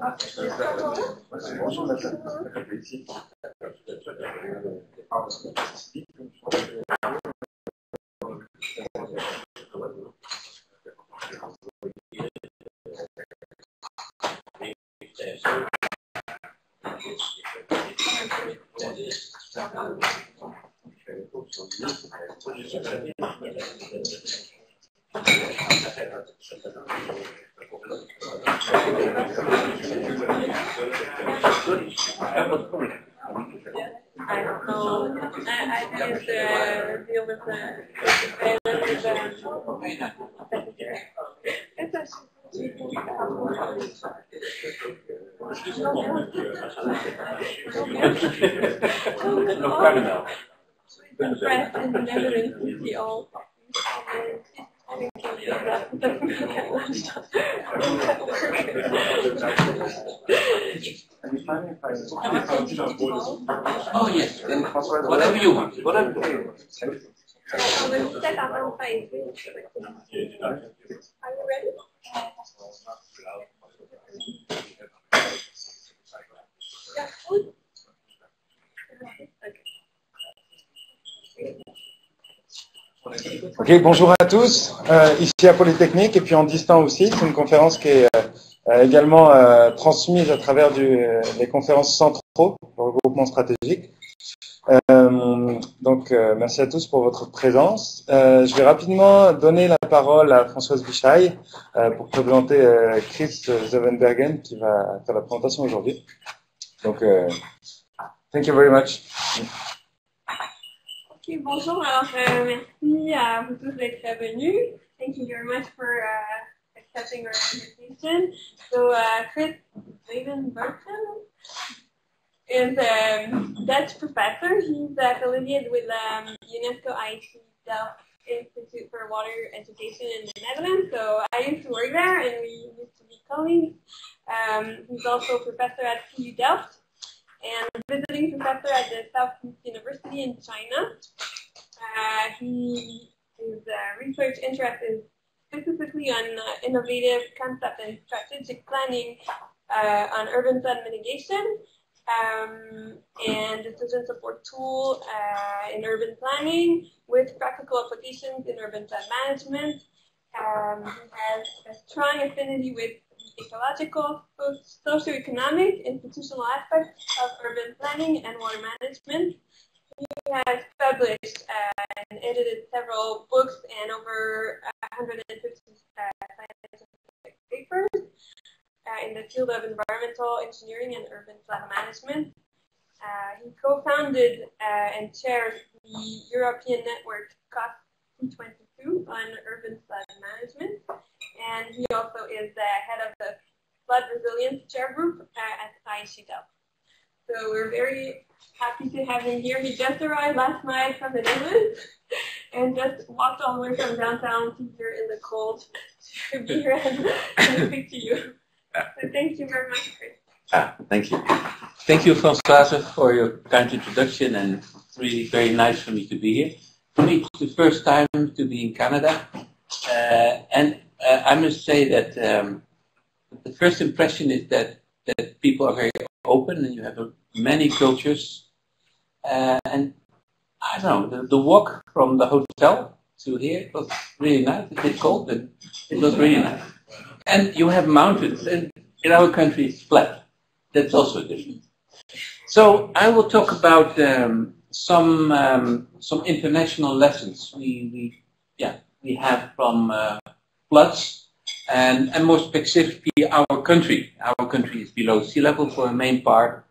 I don't know. I didn't deal with Press in the Netherlands is the old. Oh yes, then whatever you want. Whatever. Are you ready? Ok, bonjour à tous, ici à Polytechnique et puis en distant aussi. C'est une conférence qui est également transmise à travers les conférences CentrEau, le regroupement stratégique. Merci à tous pour votre présence. Je vais rapidement donner la parole à Françoise Bichaille pour présenter Chris Zevenbergen qui va faire la présentation aujourd'hui. Donc, thank you very much. Ok, bonjour. Alors, merci à vous tous d'être venus. Thank you very much for accepting our invitation. So, Chris Zevenbergen is a Dutch professor. He's affiliated with UNESCO IHE-Delft Institute for Water Education in the Netherlands. So I used to work there and we used to be colleagues. He's also a professor at TU Delft and visiting professor at the Southeast University in China. His research interest is specifically on innovative concept and strategic planning on urban flood mitigation. And decision support tool in urban planning with practical applications in urban flood management. He has a strong affinity with ecological, socio-economic, institutional aspects of urban planning and water management. He has published and edited several books and over 150 scientific papers in the field of environmental engineering and urban flood management. He co-founded and chairs the European network COP22 on urban flood management, and he also is the head of the Flood Resilience Chair Group at IHE-Delft. So we're very happy to have him here. He just arrived last night from the Netherlands and just walked all the way from downtown to here in the cold to be here and speak to you. So thank you very much, Chris. Thank you. Thank you, Françoise, for your kind introduction, and it's really very nice for me to be here. For me, it's the first time to be in Canada, and I must say that the first impression is that people are very open, and you have many cultures, and I don't know, the walk from the hotel to here was really nice. It's a bit cold, but it was really nice. And you have mountains, and in our country it's flat. That's also different. So I will talk about some international lessons we have from floods, and more specifically our country. Our country is below sea level for a main part,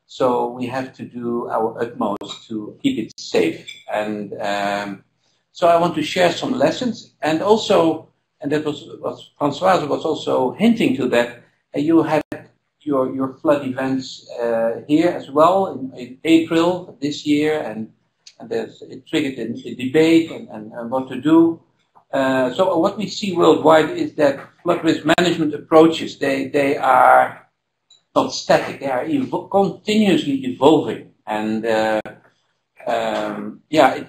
so we have to do our utmost to keep it safe. And so I want to share some lessons, and also. And that was what Françoise was also hinting to, that you had your flood events here as well in April this year, and it triggered a debate and what to do. So what we see worldwide is that flood risk management approaches, they are not static, they are continuously evolving, and it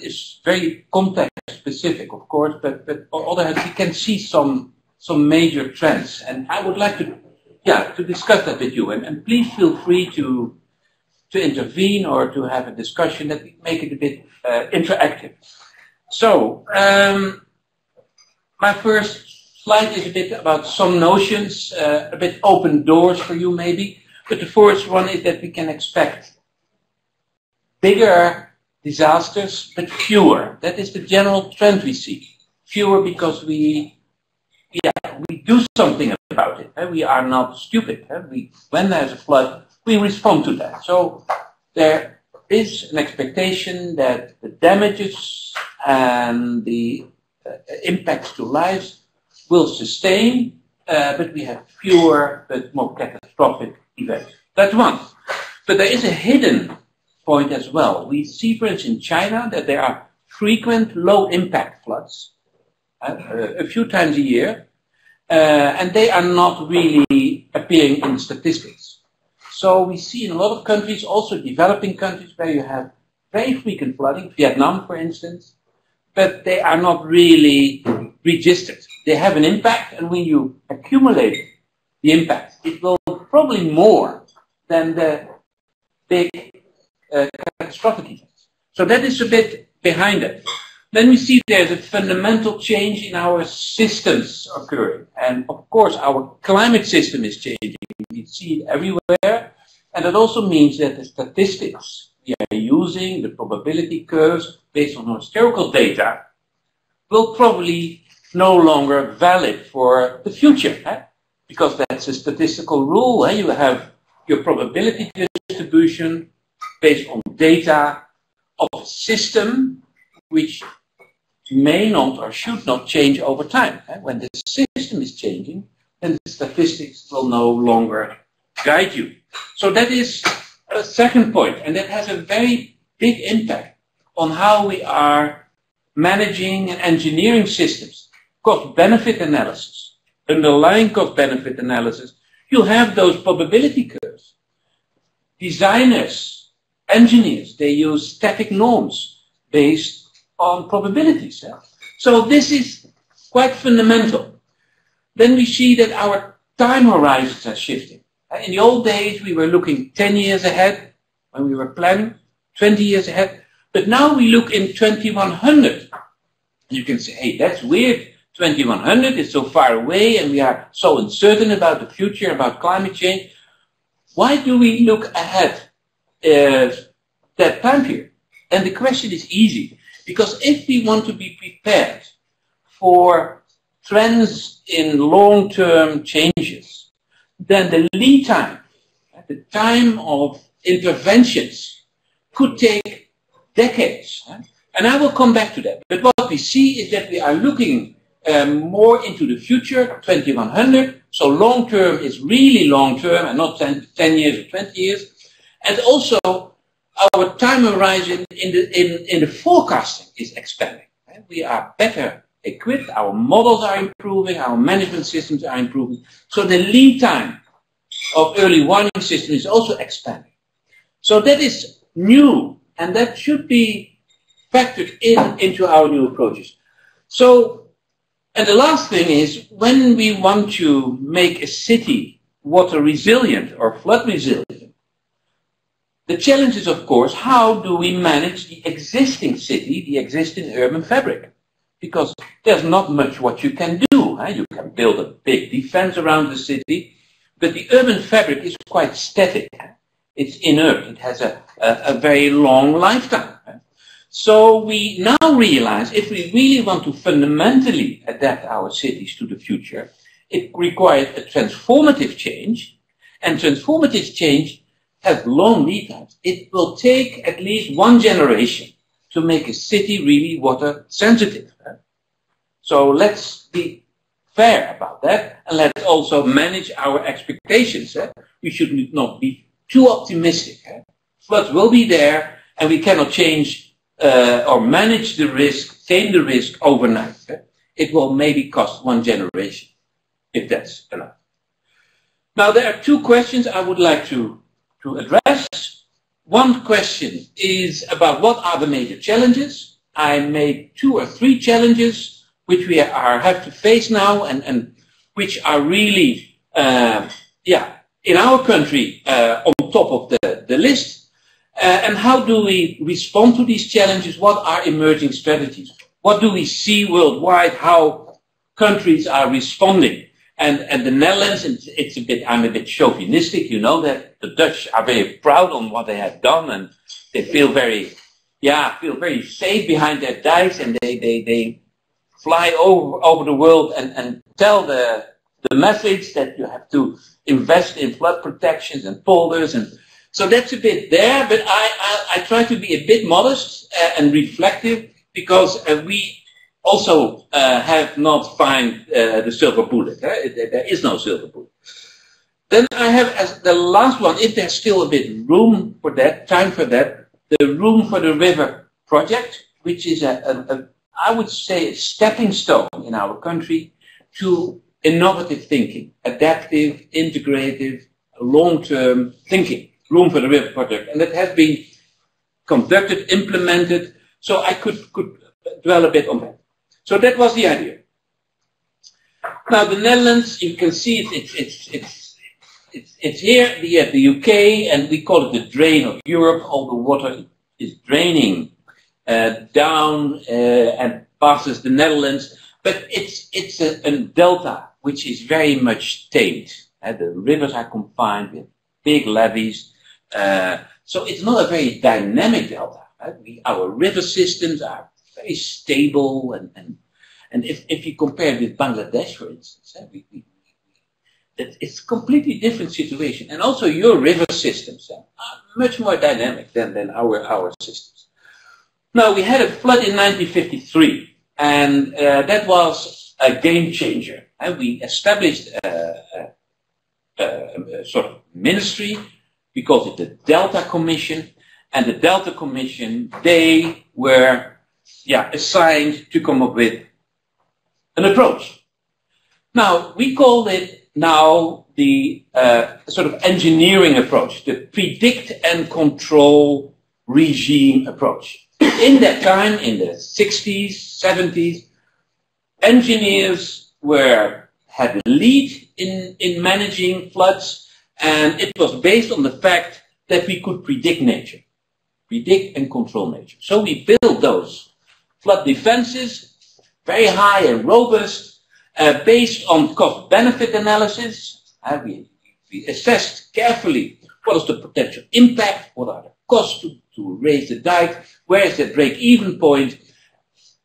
is very context specific, of course, but on the other hand, we can see some major trends, and I would like to to discuss that with you. And please feel free to intervene or to have a discussion that make it a bit interactive. So, my first slide is a bit about some notions, a bit open doors for you maybe. But the first one is that we can expect bigger disasters, but fewer. That is the general trend we see. Fewer because we do something about it. We are not stupid. When there's a flood, we respond to that. So there is an expectation that the damages and the impacts to lives will sustain, but we have fewer but more catastrophic events. That's one. But there is a hidden point as well. We see, for instance, in China that there are frequent low-impact floods, a few times a year, and they are not really appearing in statistics. So we see in a lot of countries, also developing countries, where you have very frequent flooding, Vietnam, for instance, but they are not really registered. They have an impact, and when you accumulate the impact, it will probably more than the big catastrophic events. So that is a bit behind it. Then we see there's a fundamental change in our systems occurring. And of course, our climate system is changing. We see it everywhere. And that also means that the statistics we are using, the probability curves based on historical data, will probably no longer valid for the future. Because that's a statistical rule. You have your probability distribution based on data of a system which may not or should not change over time. When the system is changing, then the statistics will no longer guide you. So that is a second point, and that has a very big impact on how we are managing and engineering systems. Cost-benefit analysis, underlying cost-benefit analysis, you have those probability curves. Designers, engineers, they use static norms based on probabilities. So this is quite fundamental. Then we see that our time horizons are shifting. In the old days, we were looking 10 years ahead when we were planning, 20 years ahead. But now we look in 2100. You can say, hey, that's weird. 2100 is so far away and we are so uncertain about the future, about climate change. Why do we look ahead that time period? And the question is easy. Because if we want to be prepared for trends in long-term changes, then the lead time, the time of interventions, could take decades. And I will come back to that. But what we see is that we are looking more into the future, 2100. So long-term is really long-term and not 10 years or 20 years. And also, our time horizon in the forecasting is expanding. We are better equipped, our models are improving, our management systems are improving. So the lead time of early warning system is also expanding. So that is new, and that should be factored into our new approaches. So, and the last thing is, when we want to make a city water resilient or flood resilient, the challenge is, of course, how do we manage the existing city, the existing urban fabric? Because there's not much what you can do. You can build a big defense around the city, but the urban fabric is quite static. It's inert. It has a very long lifetime. So we now realize if we really want to fundamentally adapt our cities to the future, it requires a transformative change, and transformative change has long lead times. It will take at least one generation to make a city really water sensitive. So let's be fair about that, and let's also manage our expectations. We should not be too optimistic. Floods will be there, and we cannot change or manage the risk, tame the risk overnight. It will maybe cost one generation, if that's enough. Now there are two questions I would like to address. One question is about what are the major challenges. I made 2 or 3 challenges which we have to face now and which are really yeah, in our country on top of the list. And how do we respond to these challenges? What are emerging strategies? What do we see worldwide? How countries are responding? And the Netherlands, it's a bit, I'm a bit chauvinistic, you know, that the Dutch are very proud on what they have done, and they feel very safe behind their dikes, and they fly over the world and tell the message that you have to invest in flood protections and polders, and so that's a bit there. But I try to be a bit modest and reflective, because we also have not found the silver bullet. There is no silver bullet. Then I have, as the last one, if there's still a bit room for that, time for that, the Room for the River project, which is I would say, a stepping stone in our country to innovative thinking, adaptive, integrative, long-term thinking. Room for the River project, and it has been conducted, implemented, so I could dwell a bit on that. So that was the idea. Now the Netherlands, you can see it's here, the UK, and we call it the drain of Europe. All the water is draining down and passes the Netherlands, but it's a delta which is very much tamed. The rivers are confined with big levees, so it's not a very dynamic delta. Right? Our river systems are very stable, and if you compare with Bangladesh, for instance, it's a completely different situation. And also your river systems are much more dynamic than our systems. Now, we had a flood in 1953, and that was a game changer. And we established a sort of ministry. We called it the Delta Commission. And the Delta Commission, they were assigned to come up with an approach. Now, we call it now the sort of engineering approach, the predict and control regime approach. In that time, in the 60s, 70s, engineers had the lead in managing floods, and it was based on the fact that we could predict nature, predict and control nature. So we built those flood defenses, very high and robust, based on cost-benefit analysis. We assessed carefully what is the potential impact, what are the costs to raise the dike, where is the break-even point,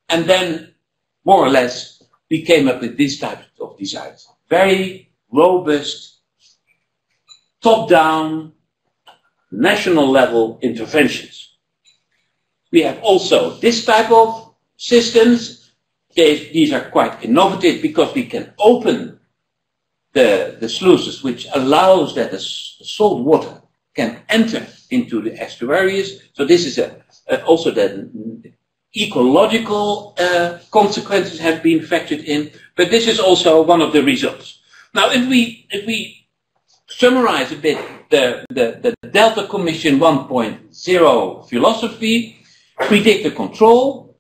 and then, more or less, we came up with this type of designs. Very robust, top-down, national-level interventions. We have also this type of systems. These are quite innovative because we can open the sluices, which allows that the salt water can enter into the estuaries. So this is also the ecological consequences have been factored in, but this is also one of the results. Now, if we summarize a bit the Delta Commission 1.0 philosophy, predict the control.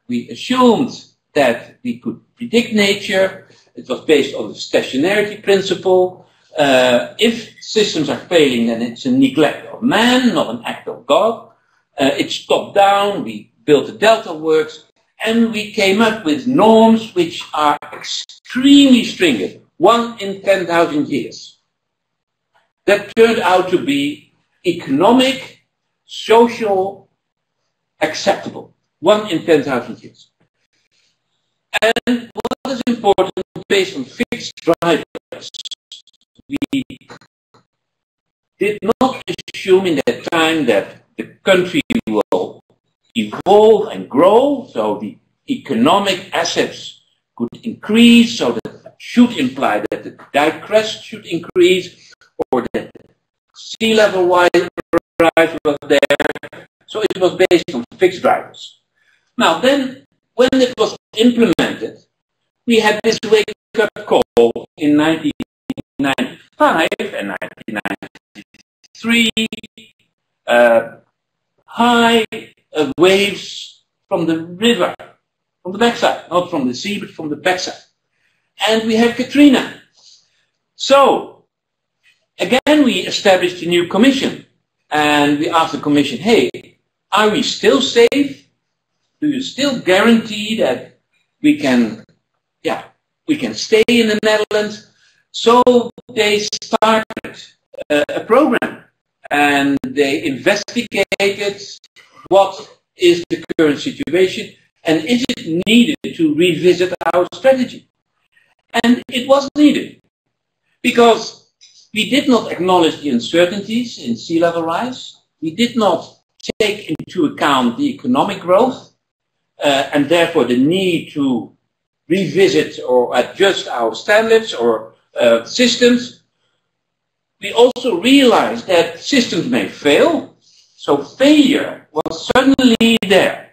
We assumed that we could predict nature. It was based on the stationarity principle. If systems are failing, then it's a neglect of man, not an act of God. It's top down. We built the Delta Works, and we came up with norms which are extremely stringent. 1 in 10,000 years. That turned out to be economic, social, acceptable. 1 in 10,000 years. And what is important, based on fixed drivers, we did not assume in that time that the country will evolve and grow, so the economic assets could increase, so that should imply that the dike crest should increase, or that sea level rise was there. So it was based on fixed drivers. Now then, when it was implemented, we had this wake-up call in 1995 and 1993, high waves from the river, from the backside, not from the sea, but from the backside. And we had Katrina. So Again, we established a new commission, and we asked the commission, hey, are we still safe? Do you still guarantee that we can stay in the Netherlands? So they started a program, and they investigated what is the current situation, and is it needed to revisit our strategy? And it was needed, because we did not acknowledge the uncertainties in sea level rise. We did not take into account the economic growth, and therefore the need to revisit or adjust our standards or systems. We also realized that systems may fail, so failure was certainly there.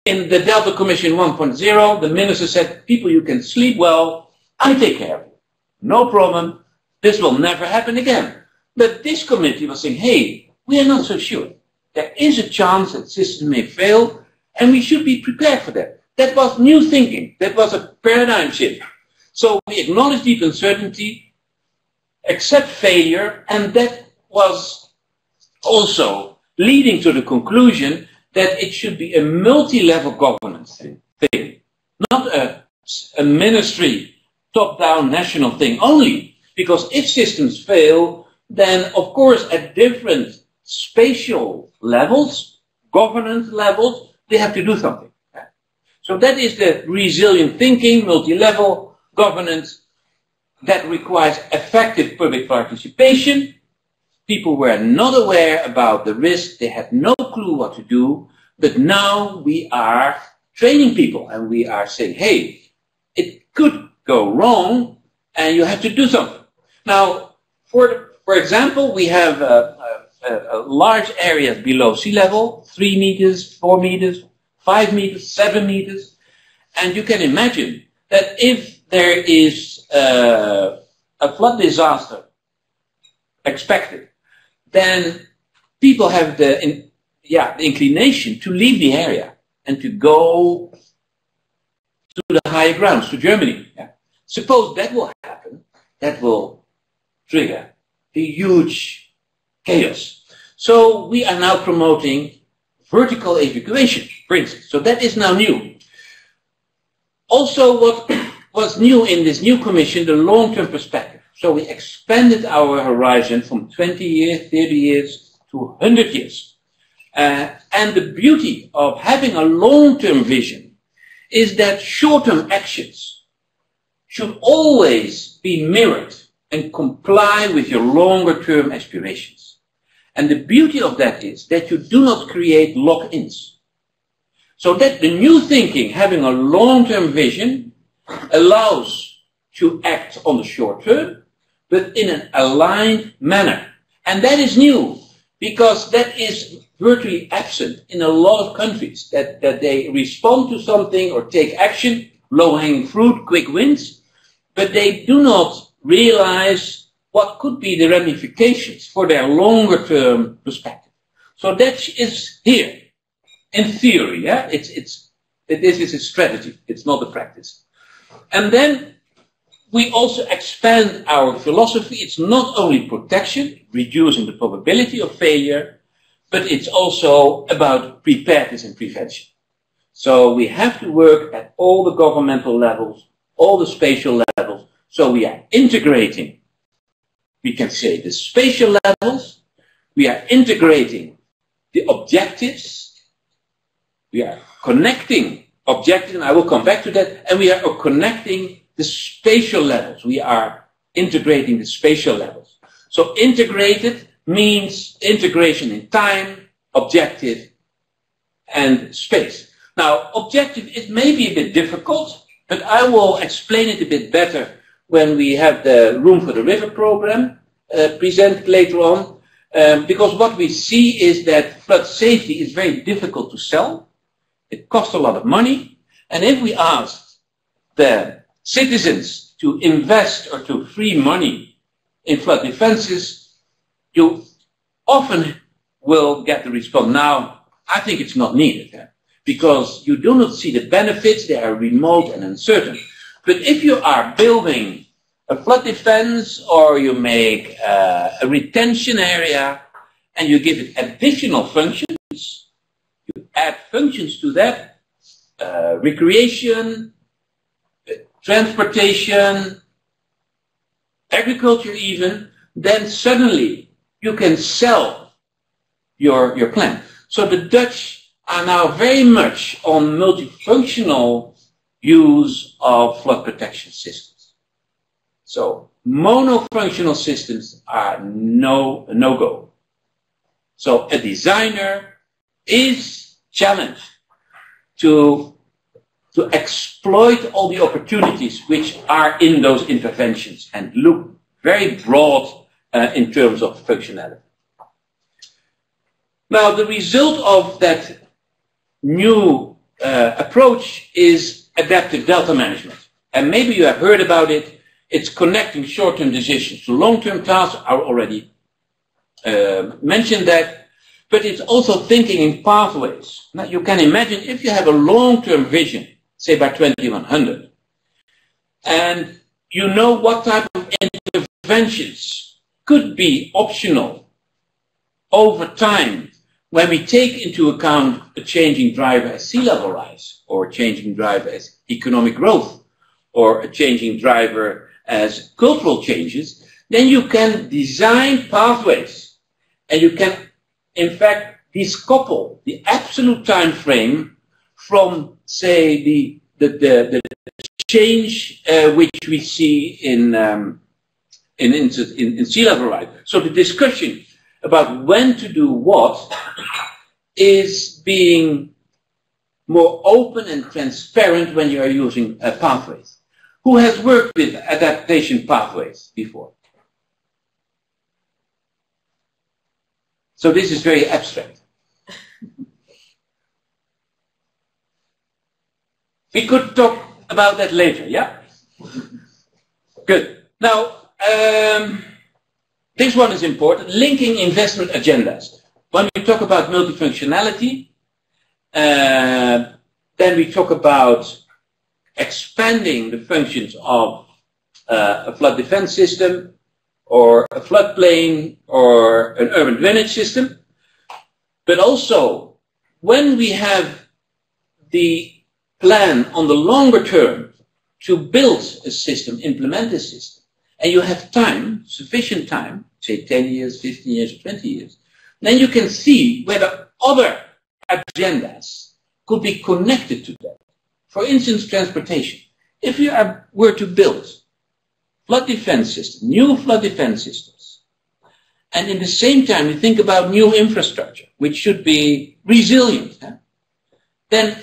In the Delta Commission 1.0, the minister said, people, you can sleep well, I take care of you. No problem, this will never happen again. But this committee was saying, hey, we are not so sure. There is a chance that systems may fail, and we should be prepared for that. That was new thinking, that was a paradigm shift. So we acknowledge deep uncertainty, accept failure, and that was also leading to the conclusion that it should be a multi-level governance thing, not a ministry, top-down national thing only. Because if systems fail, then of course at different spatial levels, governance levels, they have to do something. So that is the resilient thinking, multi-level governance that requires effective public participation. People were not aware about the risk, they had no clue what to do, but now we are training people and we are saying, hey, it could go wrong and you have to do something. Now, for example, we have large areas below sea level, 3 meters, 4 meters, 5 meters, 7 meters, and you can imagine that if there is a flood disaster expected, then people have the inclination to leave the area and to go to the higher grounds, to Germany. Yeah. Suppose that will happen, that will trigger a huge chaos. So we are now promoting vertical evacuation, for instance. So that is now new. Also, what was new in this new commission, the long-term perspective. So we expanded our horizon from 20 years, 30 years to 100 years. And the beauty of having a long-term vision is that short-term actions should always be mirrored and comply with your longer-term aspirations. And the beauty of that is that you do not create lock-ins. So that the new thinking, having a long-term vision, allows to act on the short term, but in an aligned manner. And that is new, because that is virtually absent in a lot of countries, that they respond to something or take action, low-hanging fruit, quick wins, but they do not realize what could be the ramifications for their longer-term perspective. So that is here, in theory. Yeah? This is a strategy, it's not a practice. And then we also expand our philosophy. It's not only protection, reducing the probability of failure, but it's also about preparedness and prevention. So we have to work at all the governmental levels, all the spatial levels. So we are integrating, we can say, the spatial levels. We are integrating the objectives. We are connecting objectives, and I will come back to that. And we are connecting the spatial levels. We are integrating the spatial levels. So integrated means integration in time, objective, and space. Now, objective, it may be a bit difficult, but I will explain it a bit better when we have the Room for the River program presented later on. Because what we see is that flood safety is very difficult to sell. It costs a lot of money. And if we ask the citizens to invest or to free money in flood defenses, you often will get the response, now, I think it's not needed, because you do not see the benefits, they are remote and uncertain. But if you are building a flood defense or you make a retention area and you give it additional functions, you add functions to that, recreation, transportation, agriculture even, then suddenly you can sell your plan. So the Dutch are now very much on multifunctional use of flood protection systems. So monofunctional systems are no-go. So a designer is challenged to exploit all the opportunities which are in those interventions and look very broad in terms of functionality. Now, the result of that new approach is adaptive delta management. And maybe you have heard about it. It's connecting short-term decisions to long-term tasks. I already mentioned that. But it's also thinking in pathways. Now, you can imagine if you have a long-term vision, say by 2100, and you know what type of interventions could be optional over time when we take into account a changing driver as sea level rise, or a changing driver as economic growth, or a changing driver as cultural changes, then you can design pathways and you can in fact decouple the absolute time frame from, say, the change which we see in sea level rise. So the discussion about when to do what is being more open and transparent when you are using pathways. Who has worked with adaptation pathways before? So this is very abstract. We could talk about that later, yeah? Good. Now, this one is important, linking investment agendas. When we talk about multifunctionality, then we talk about expanding the functions of a flood defense system, or a floodplain, or an urban drainage system. But also, when we have the plan on the longer term to build a system, implement a system, and you have time, sufficient time, say 10 years, 15 years, 20 years, then you can see whether other agendas could be connected to that. For instance, transportation. If you were to build flood defense systems, new flood defense systems, and in the same time you think about new infrastructure, which should be resilient, then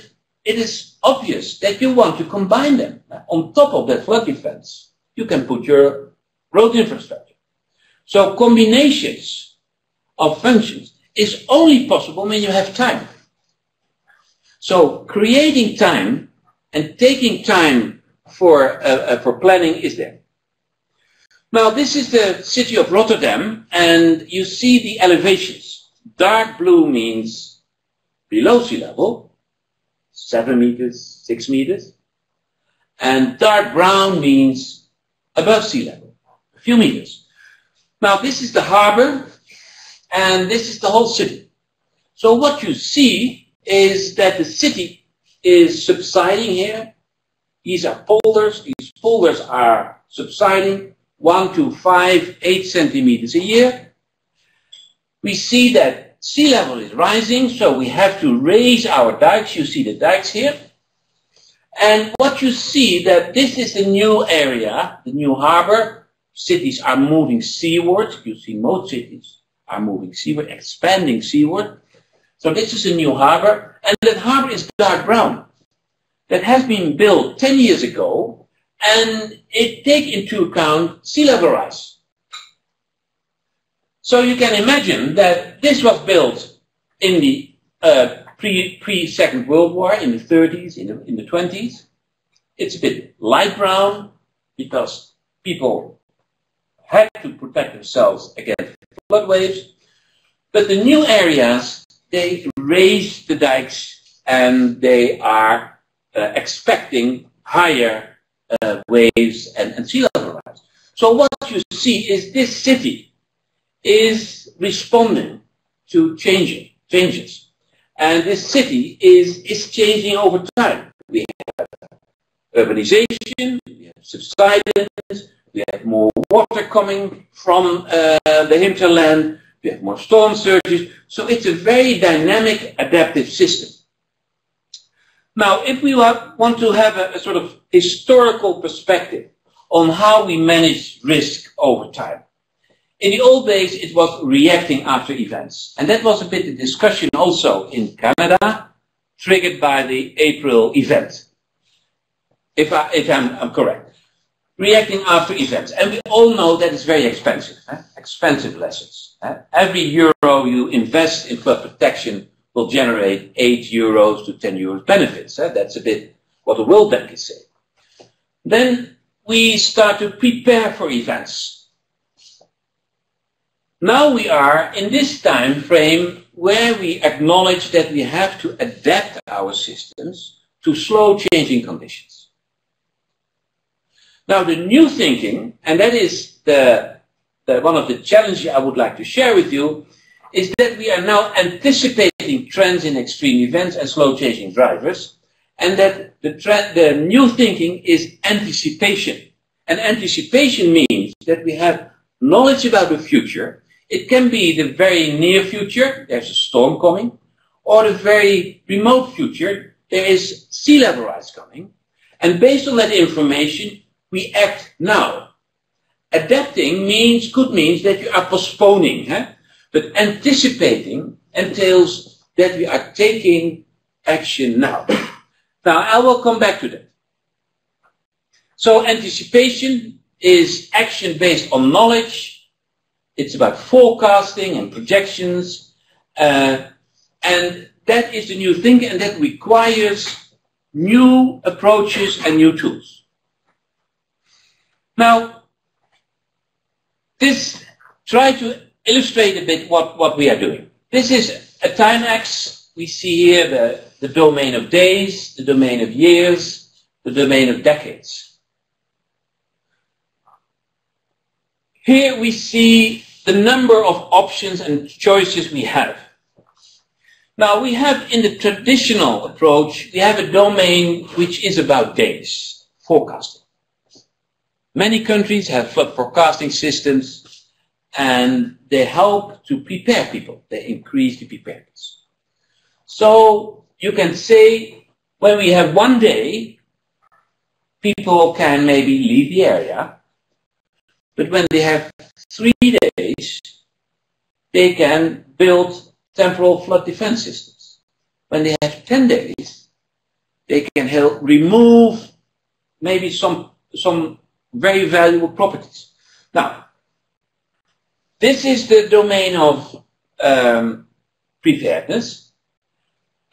it is obvious that you want to combine them. On top of that flood defense, you can put your road infrastructure. So combinations of functions is only possible when you have time. So creating time and taking time for planning is there. Now this is the city of Rotterdam, and you see the elevations. Dark blue means below sea level, 7 meters, 6 meters. And dark brown means above sea level, a few meters. Now this is the harbor, and this is the whole city. So what you see is that the city is subsiding here. These are polders. These polders are subsiding 1 to 5, 8 centimeters a year. We see that sea level is rising, so we have to raise our dikes. You see the dikes here. And what you see that this is the new area, the new harbor. Cities are moving seaward. You see most cities are moving seaward, expanding seaward. So this is a new harbor, and that harbor is dark brown. That has been built 10 years ago, and it takes into account sea level rise. So you can imagine that this was built in the pre-Second World War, in the 30s, in the 20s. It's a bit light brown because people had to protect themselves against flood waves. But the new areas, they raise the dikes and they are expecting higher waves and sea level rise. So what you see is this city is responding to changes. And this city is changing over time. We have urbanization, we have subsidence, we have more water coming from the hinterland, we have more storm surges. So it's a very dynamic, adaptive system. Now, if we want to have a sort of historical perspective on how we manage risk over time, in the old days, it was reacting after events. And that was a bit of discussion also in Canada, triggered by the April event, if I'm correct. Reacting after events. And we all know that it's very expensive, expensive lessons. Every euro you invest in flood protection will generate 8 euros to 10 euros benefits. That's a bit what the World Bank is saying. Then we start to prepare for events. Now we are in this time frame where we acknowledge that we have to adapt our systems to slow changing conditions. Now the new thinking, and that is one of the challenges I would like to share with you, is that we are now anticipating trends in extreme events and slow changing drivers, and that the new thinking is anticipation. And anticipation means that we have knowledge about the future. It can be the very near future, there's a storm coming, or the very remote future, there is sea level rise coming. And based on that information, we act now. Adapting could mean that you are postponing, but anticipating entails that we are taking action now. Now, I will come back to that. So anticipation is action based on knowledge. It's about forecasting and projections, and that is the new thinking, and that requires new approaches and new tools. Now, try to illustrate a bit what we are doing. This is a time axe. We see here the domain of days, the domain of years, the domain of decades. Here we see the number of options and choices we have. Now we have in the traditional approach, we have a domain which is about days, forecasting. Many countries have flood forecasting systems and they help to prepare people. They increase the preparedness. So you can say when we have one day, people can maybe leave the area. But when they have 3 days, they can build temporal flood defense systems. When they have 10 days, they can help remove maybe some very valuable properties. Now, this is the domain of preparedness.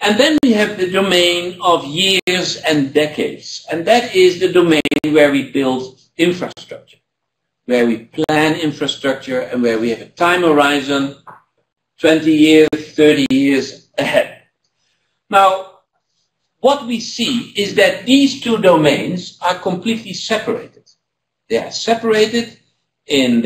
And then we have the domain of years and decades. And that is the domain where we build infrastructure, where we plan infrastructure and where we have a time horizon 20 years, 30 years ahead. Now, what we see is that these two domains are completely separated. They are separated in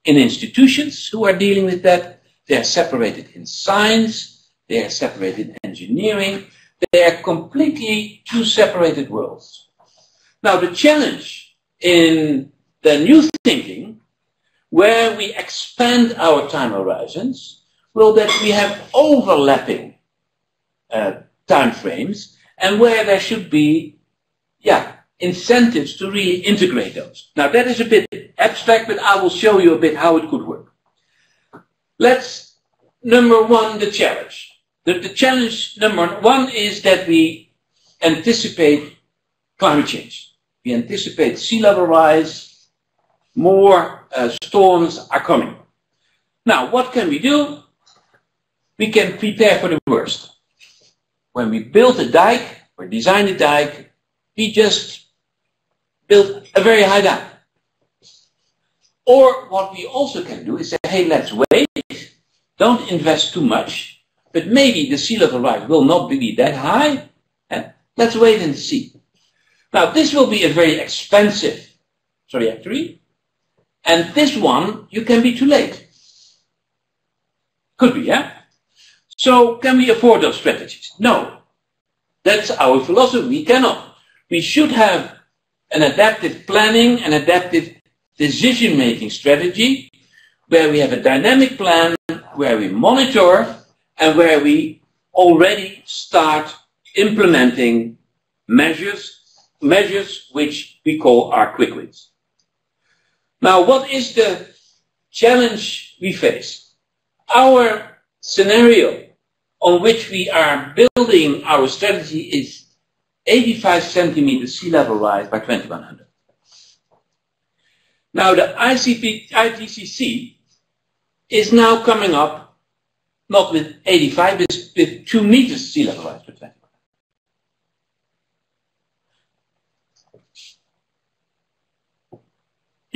institutions who are dealing with that. They are separated in science. They are separated in engineering. They are completely two separated worlds. Now, the challenge in the new thinking, where we expand our time horizons, will that we have overlapping time frames, and where there should be, incentives to really integrate those. Now that is a bit abstract, but I will show you a bit how it could work. Number one, the challenge. The challenge number one is that we anticipate climate change. We anticipate sea level rise, more storms are coming. Now, what can we do? We can prepare for the worst. When we build a dike or design a dike, we just build a very high dike. Or what we also can do is say, hey, let's wait, don't invest too much, but maybe the sea level rise will not be that high, and let's wait and see. Now, this will be a very expensive trajectory, And this one, you can be too late. Could be, yeah? So can we afford those strategies? No. That's our philosophy. We cannot. We should have an adaptive planning, an adaptive decision-making strategy, where we have a dynamic plan, where we monitor, and where we already start implementing measures which we call our quick wins. Now, what is the challenge we face? Our scenario on which we are building our strategy is 85 centimeters sea level rise by 2100. Now, the IPCC is now coming up not with 85, but with 2 meters sea level rise by 2100.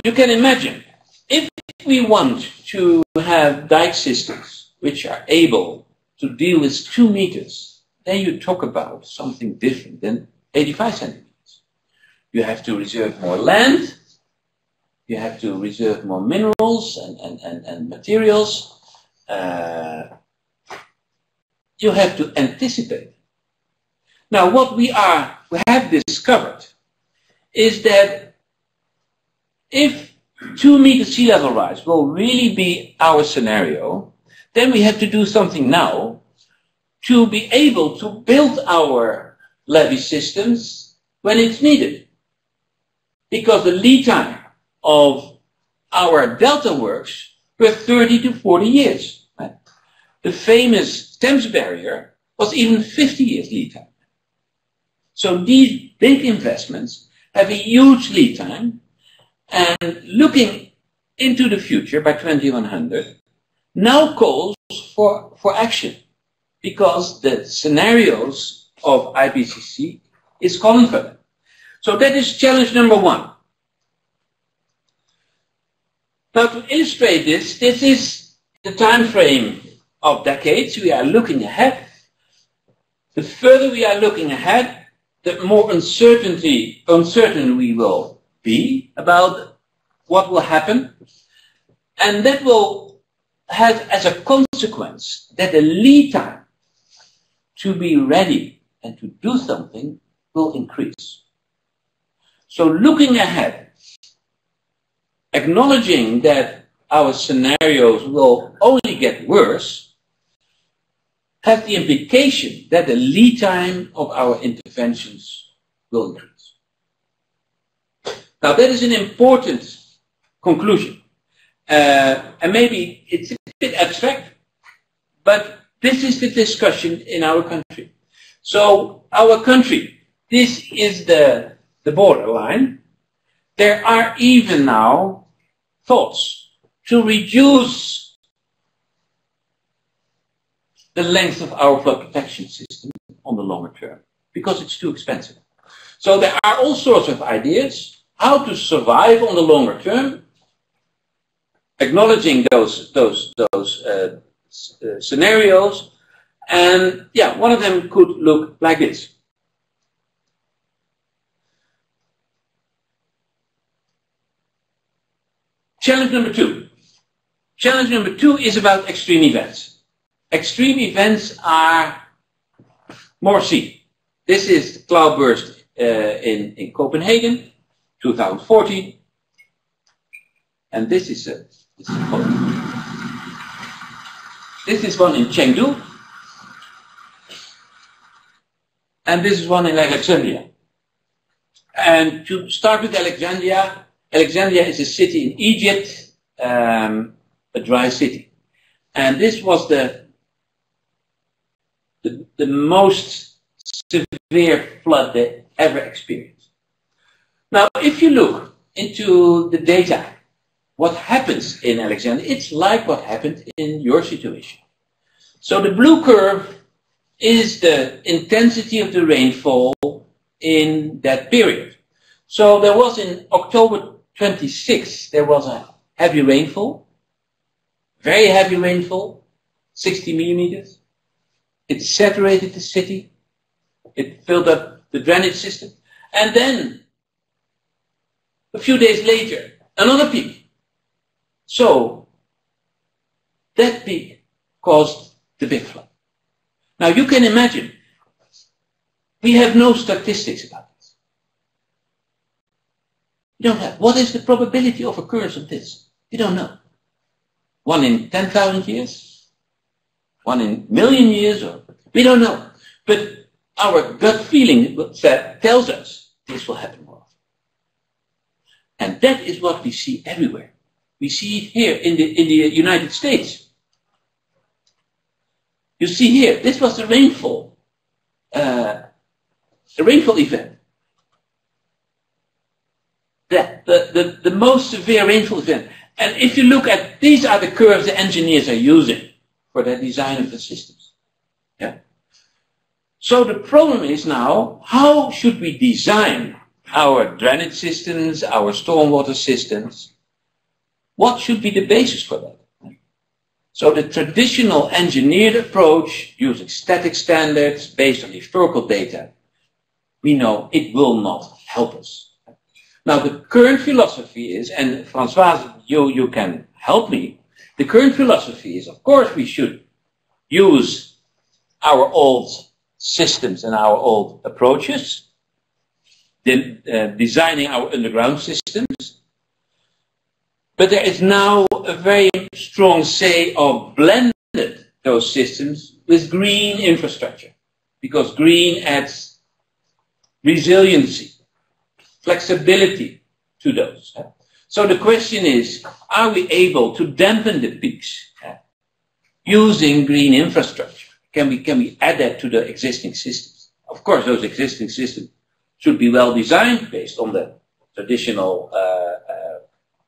You can imagine, if we want to have dike systems which are able to deal with 2 meters, then you talk about something different than 85 centimeters. You have to reserve more land, you have to reserve more minerals and materials. You have to anticipate. Now, what we have discovered is that if 2 meters sea level rise will really be our scenario, then we have to do something now to be able to build our levee systems when it's needed. Because the lead time of our delta works were 30 to 40 years. Right? The famous Thames barrier was even 50 years lead time. So these big investments have a huge lead time, and looking into the future by 2100 now calls for action, because the scenarios of IPCC is calling for them. So that is challenge number 1. Now, to illustrate this is the time frame of decades. We are looking ahead. The further we are looking ahead, the more uncertain we will be about what will happen. And that will have as a consequence that the lead time to be ready and to do something will increase. So looking ahead, acknowledging that our scenarios will only get worse, have the implication that the lead time of our interventions will increase. Now, that is an important conclusion. And maybe it's a bit abstract, but this is the discussion in our country. So, our country, this is the borderline. There are even now thoughts to reduce the length of our flood protection system on the longer term, because it's too expensive. So there are all sorts of ideas how to survive on the longer term, acknowledging those scenarios. And yeah, one of them could look like this. Challenge number 2. Challenge number 2 is about extreme events. Extreme events are more sea. This is the cloudburst in Copenhagen, 2014. And this is one in Chengdu. And this is one in Alexandria. And to start with Alexandria, Alexandria is a city in Egypt, a dry city. And this was the most severe flood they ever experienced. Now, if you look into the data, what happens in Alexandria, it's like what happened in your situation. So the blue curve is the intensity of the rainfall in that period. So there was in October 26, there was a heavy rainfall, very heavy rainfall, 60 millimeters. It saturated the city. It filled up the drainage system. And then, a few days later, another peak. So that peak caused the big flood. Now you can imagine, we have no statistics about this. You don't have. What is the probability of occurrence of this? You don't know. 1 in 10,000 years? 1 in a million years? Or we don't know. But our gut feeling tells us this will happen more often. And that is what we see everywhere. We see it here in the United States. You see here, this was the rainfall event. The most severe rainfall event. And if you look at, these are the curves the engineers are using for the design of the systems. Yeah. So the problem is now, how should we design our drainage systems, our stormwater systems? What should be the basis for that? So the traditional engineered approach, using static standards based on historical data, we know it will not help us. Now the current philosophy is, and Françoise, you can help me, the current philosophy is, of course, we should use our old systems and our old approaches, designing our underground systems. But there is now a very strong say of blended those systems with green infrastructure, because green adds resiliency, flexibility to those. So the question is, are we able to dampen the peaks using green infrastructure? Can we add that to the existing systems? Of course, those existing systems should be well designed based on the traditional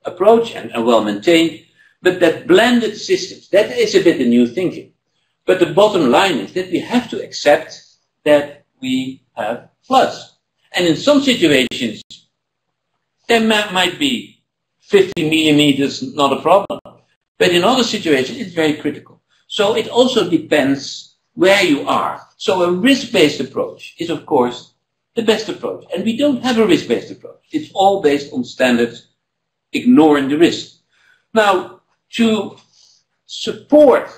approach and well maintained, but that blended systems, that is a bit the new thinking. But the bottom line is that we have to accept that we have floods. And in some situations, there might be 50 millimeters, not a problem. But in other situations, it's very critical. So it also depends where you are. So a risk-based approach is, of course, the best approach. And we don't have a risk-based approach. It's all based on standards, ignoring the risk. Now, to support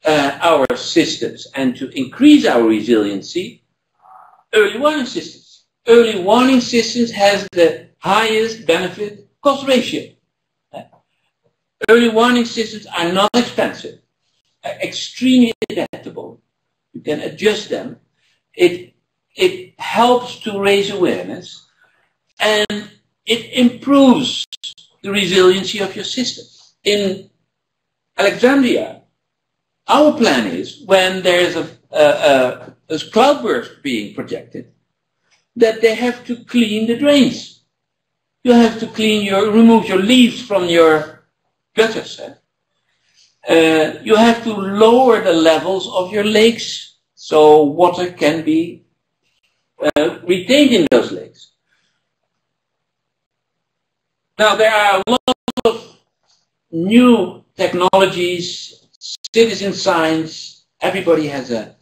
our systems and to increase our resiliency, early warning systems. Early warning systems has the highest benefit cost ratio. Early warning systems are not expensive, extremely adaptable. You can adjust them. It helps to raise awareness, and it improves the resiliency of your system. In Alexandria, our plan is, when there's a cloudburst being projected, that they have to clean the drains. You have to remove your leaves from your gutters. You have to lower the levels of your lakes so water can be retained in those lakes. Now, there are a lot of new technologies, citizen science. Everybody has a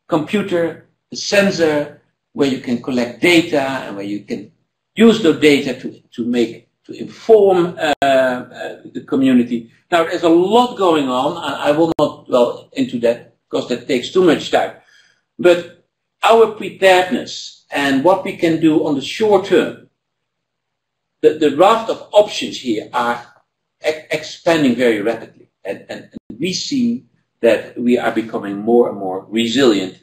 computer, a sensor, where you can collect data and where you can use the data to inform the community. Now, there's a lot going on. I will not dwell into that because that takes too much time. But our preparedness and what we can do on the short term, the raft of options here are expanding very rapidly. And we see that we are becoming more and more resilient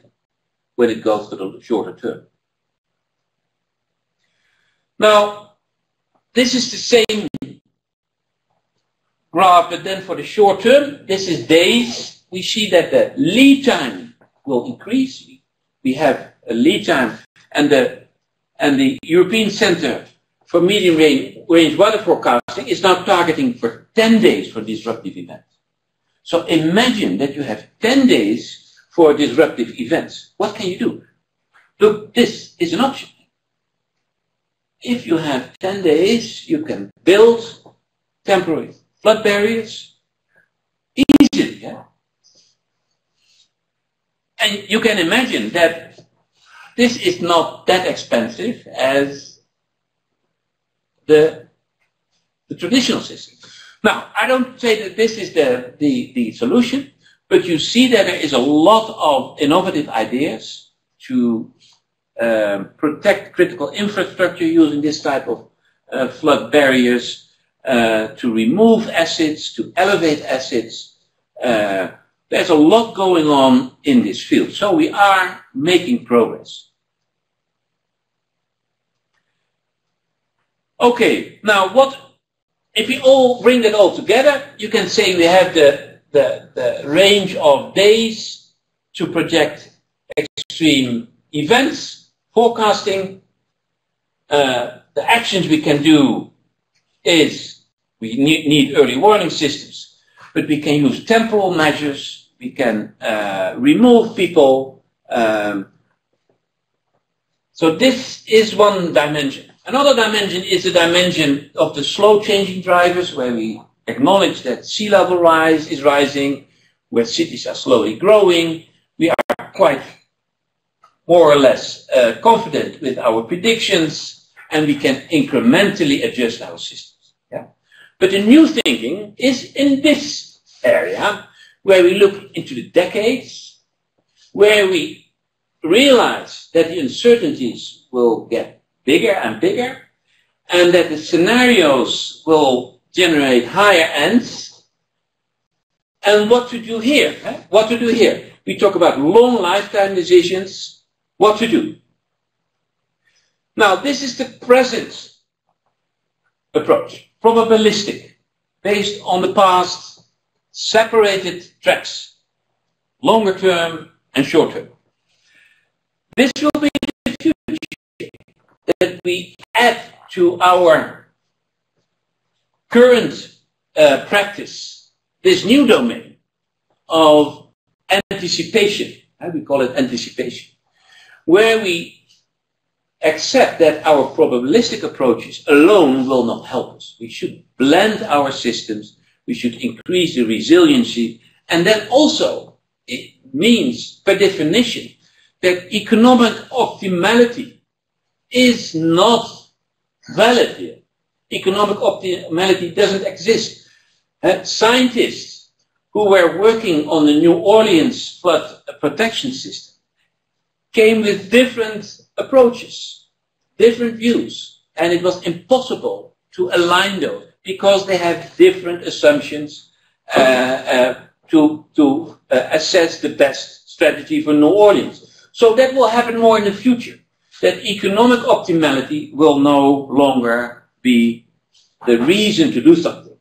when it goes to the shorter term. Now, this is the same graph, but then for the short term, this is days. We see that the lead time will increase. We have a lead time, and the European Center for Medium Range Weather Forecasting is now targeting for 10 days for disruptive events. So imagine that you have 10 days for disruptive events. What can you do? Look, this is an option. If you have 10 days, you can build temporary flood barriers easily. Yeah? And you can imagine that this is not that expensive as the traditional system. Now, I don't say that this is the solution, but you see that there is a lot of innovative ideas to protect critical infrastructure using this type of flood barriers, to remove acids, to elevate acids. There's a lot going on in this field, so we are making progress. Okay, now if we all bring that all together, you can say we have the range of days to project extreme events, forecasting. The actions we can do is we need early warning systems, but we can use temporal measures, we can remove people. So this is one dimension. Another dimension is the dimension of the slow changing drivers, where we acknowledge that sea level rise is rising, where cities are slowly growing. We are quite more or less confident with our predictions, and we can incrementally adjust our systems. Yeah? But the new thinking is in this area, where we look into the decades, where we realize that the uncertainties will get bigger and bigger, and that the scenarios will generate higher ends. And what to do here? What to do here? We talk about long lifetime decisions. What to do? Now, this is the present approach, probabilistic, based on the past, separated tracks, longer term and short term. This will be the future that we add to our current practice, this new domain of anticipation. We call it anticipation, where we accept that our probabilistic approaches alone will not help us. We should blend our systems, we should increase the resiliency, and then also it means, per definition, that economic optimality is not valid here. Economic optimality doesn't exist. Scientists who were working on the New Orleans flood protection system came with different approaches, different views, and it was impossible to align those because they have different assumptions to assess the best strategy for New Orleans. So that will happen more in the future, that economic optimality will no longer be the reason to do something.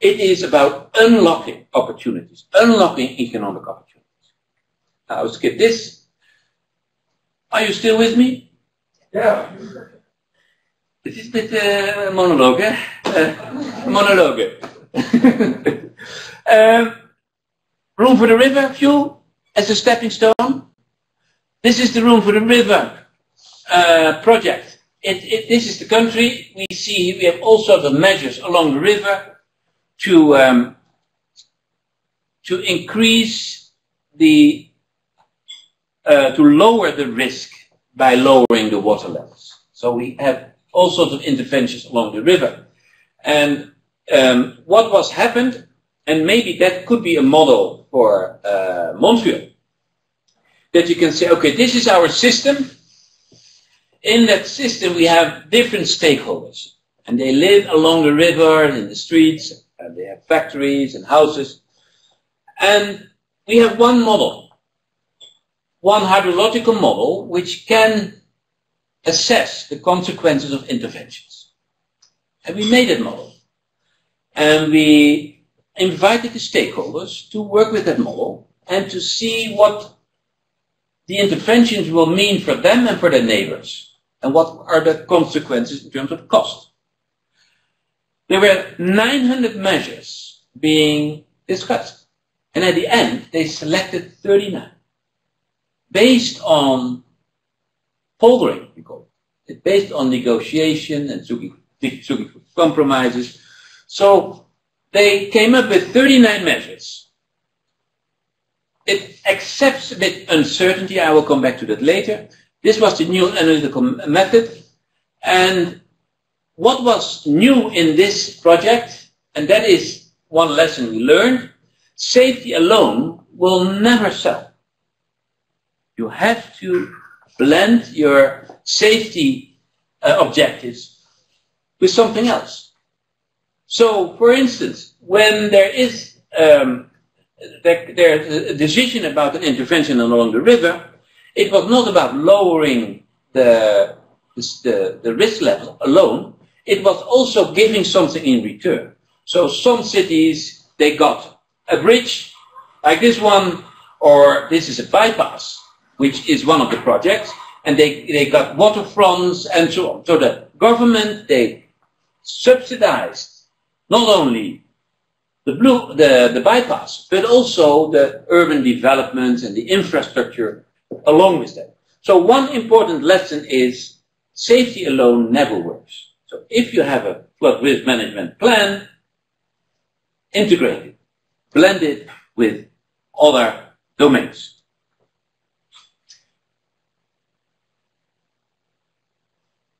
It is about unlocking opportunities, unlocking economic opportunities. I'll skip this. Are you still with me? Yeah. Dit is dit monologue, hè? Monologue. Room for the river fuel as a stepping stone. This is the Room for the River project. This is the country. We see we have all sorts of measures along the river to increase the to lower the risk by lowering the water levels. So we have all sorts of interventions along the river. And what was happened, and maybe that could be a model for Montreal, that you can say, okay, this is our system. In that system, we have different stakeholders, and they live along the river and in the streets, and they have factories and houses. And we have one model, one hydrological model, which can assess the consequences of interventions. And we made that model. And we invited the stakeholders to work with that model and to see what the interventions will mean for them and for their neighbors. And what are the consequences in terms of cost. There were 900 measures being discussed. And at the end, they selected 39. Based on poldering, we call it. It's based on negotiation and looking for compromises. So they came up with 39 measures. It accepts a bit uncertainty. I will come back to that later. This was the new analytical method. And what was new in this project and that is one lesson we learned, safety alone will never sell. You have to blend your safety objectives with something else. So, for instance, when there is there's a decision about an intervention along the river, it was not about lowering the risk level alone, it was also giving something in return. So some cities, they got a bridge like this one, or this is a bypass, which is one of the projects, and they got waterfronts and so on. So the government, they subsidized not only the bypass, but also the urban development and the infrastructure along with that. So one important lesson is safety alone never works. So if you have a flood risk management plan, integrate it, blend it with other domains.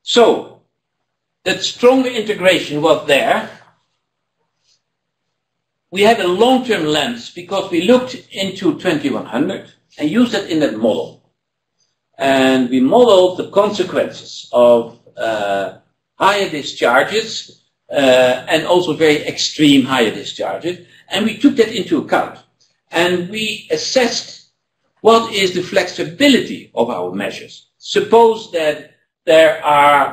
So that stronger integration was there. We had a long-term lens because we looked into 2100 and used that in that model. And we modeled the consequences of higher discharges and also very extreme higher discharges. And we took that into account. And we assessed what is the flexibility of our measures. Suppose that there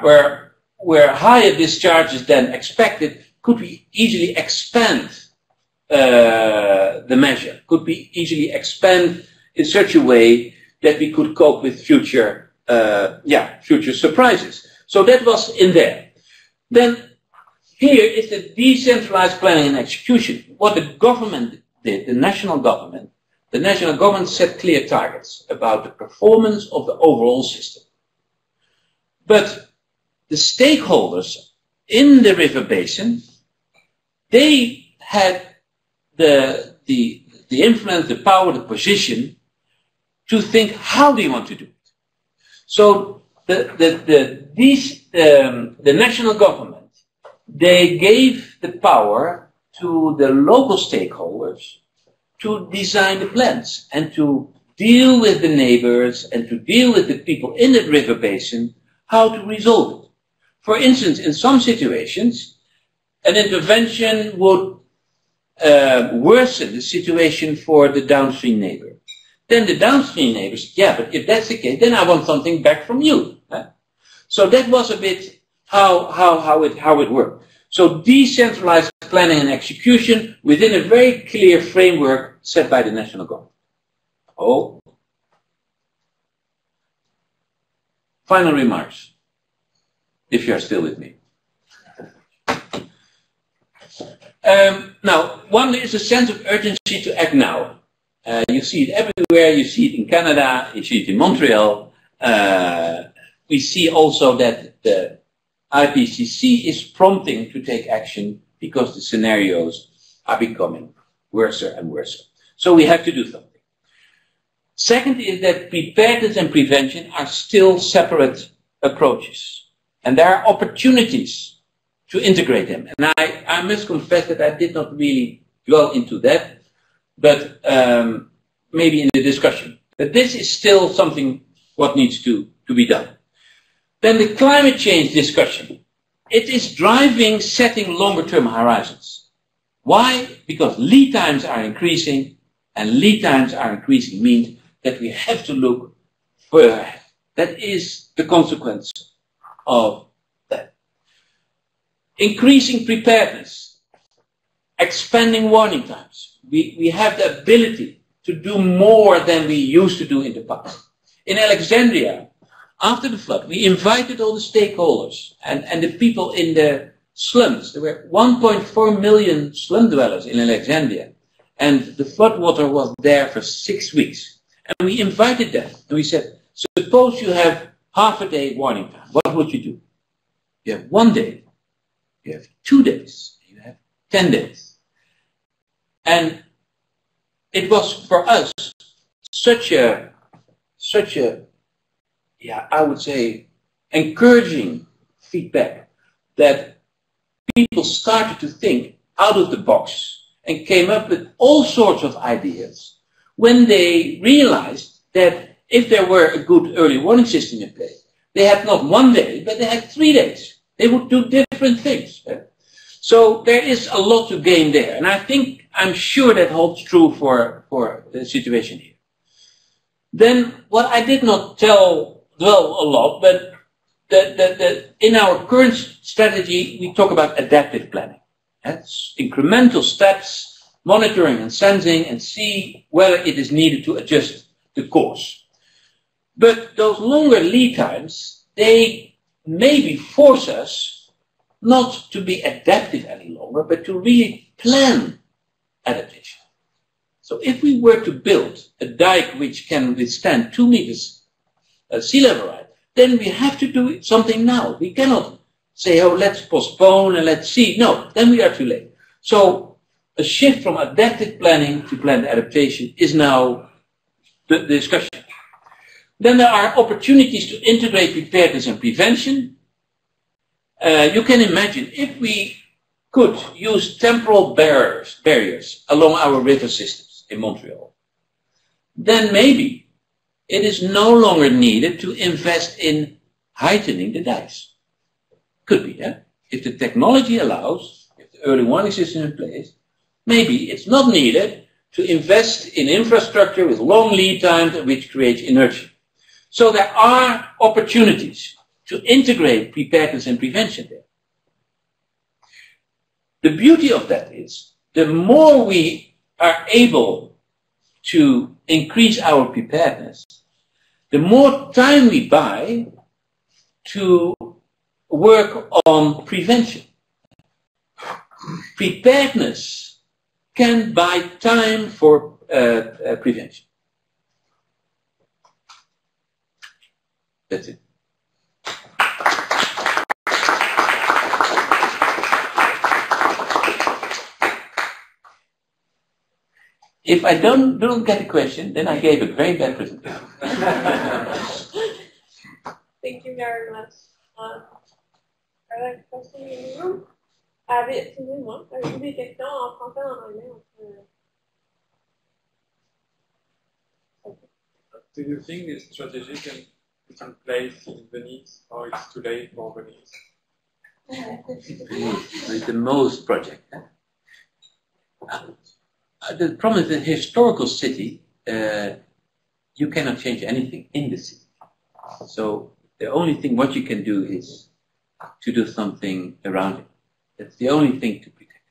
were higher discharges than expected, could we easily expand the measure? Could we easily expand in such a way that we could cope with future surprises? So that was in there. Then here is the decentralized planning and execution. What the government did, the national government set clear targets about the performance of the overall system. But the stakeholders in the river basin, they had the influence, the power, the position to think, how do you want to do it? So the national government, they gave the power to the local stakeholders to design the plans and to deal with the neighbors and to deal with the people in the river basin, how to resolve it. For instance, in some situations, an intervention would worsen the situation for the downstream neighbor. Then the downstream neighbors, yeah, but if that's the case, then I want something back from you. Huh? So that was a bit how it worked. So decentralized planning and execution within a very clear framework set by the national government. Oh. Final remarks, if you are still with me. Now, one is a sense of urgency to act now. You see it everywhere. You see it in Canada. You see it in Montreal. We see also that the IPCC is prompting to take action because the scenarios are becoming worse and worse. So we have to do something. Second is that preparedness and prevention are still separate approaches. And there are opportunities to integrate them. And I must confess that I did not really dwell into that, but maybe in the discussion. But this is still something what needs to be done. Then the climate change discussion. It is driving setting longer term horizons. Why? Because lead times are increasing, and lead times are increasing means that we have to look further ahead. That is the consequence of that. Increasing preparedness, expanding warning times. We have the ability to do more than we used to do in the past. In Alexandria, after the flood, we invited all the stakeholders and the people in the slums. There were 1.4 million slum dwellers in Alexandria, and the floodwater was there for 6 weeks. And we invited them, and we said, suppose you have half a day warning time, what would you do? You have 1 day, you have 2 days, you have 10 days. And it was for us such a, yeah, I would say, encouraging feedback that people started to think, out of the box and came up with all sorts of ideas when they realized that if there were a good early warning system in place, they had not 1 day, but they had 3 days. They would do different things. So there is a lot to gain there. And I'm sure that holds true for the situation here. Then what I did not dwell a lot, but in our current strategy, we talk about adaptive planning. That's incremental steps, monitoring and sensing, and see whether it is needed to adjust the course. But those longer lead times, they maybe force us not to be adaptive any longer, but to really plan adaptation. So if we were to build a dike which can withstand 2 meters sea level rise, then we have to do something now. We cannot say, oh, let's postpone and let's see. No, then we are too late. So a shift from adaptive planning to planned adaptation is now the discussion. Then there are opportunities to integrate preparedness and prevention. You can imagine if we could use temporal barriers along our river systems in Montreal, then maybe it is no longer needed to invest in heightening the dikes. Could be, yeah? If the technology allows, if the early warning system is in place, maybe it's not needed to invest in infrastructure with long lead times which creates inertia. So there are opportunities to integrate preparedness and prevention there. The beauty of that is, the more we are able to increase our preparedness, the more time we buy to work on prevention. Preparedness can buy time for prevention. That's it. If I don't get a question, then I gave a very bad presentation. Thank you very much. Are there questions in the room? Excusez-moi, avez-vous des questions en français ou en anglais? Do you think this strategy can put in place in Venice, or it's too late for Venice? It's the most project. The problem is, the historical city, you cannot change anything in the city. So the only thing what you can do is to do something around it. That's the only thing to protect.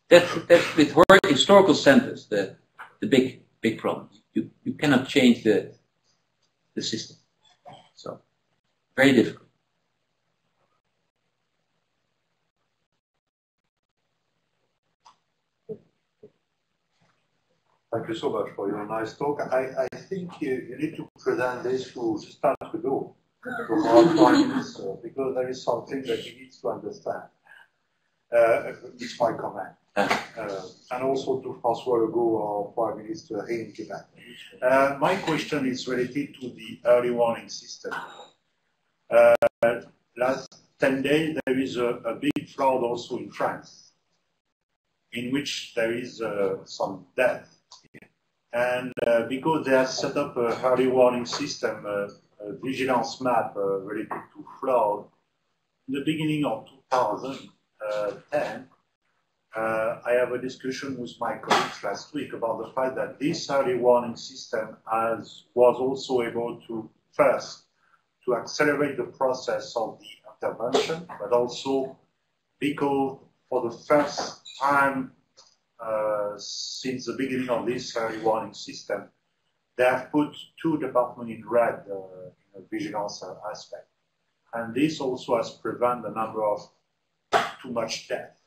That's with historical centers the big problem. You cannot change the system. So very difficult. Thank you so much for your nice talk. I think you need to present this to Justin Trudeau, to our Prime Minister, because there is something that he needs to understand. It's my comment. And also to François Legault, our Prime Minister here in Quebec. My question is related to the early warning system. Last 10 days, there is a big flood also in France, in which there is some death. And because they have set up a early warning system, a vigilance map related to flood, in the beginning of 2010, I have a discussion with my colleagues last week about the fact that this early warning system was also able to, first, to accelerate the process of the intervention, but also because for the first time since the beginning of this early warning system, they have put 2 departments in red in a vigilance aspect. And this also has prevented the number of too much death.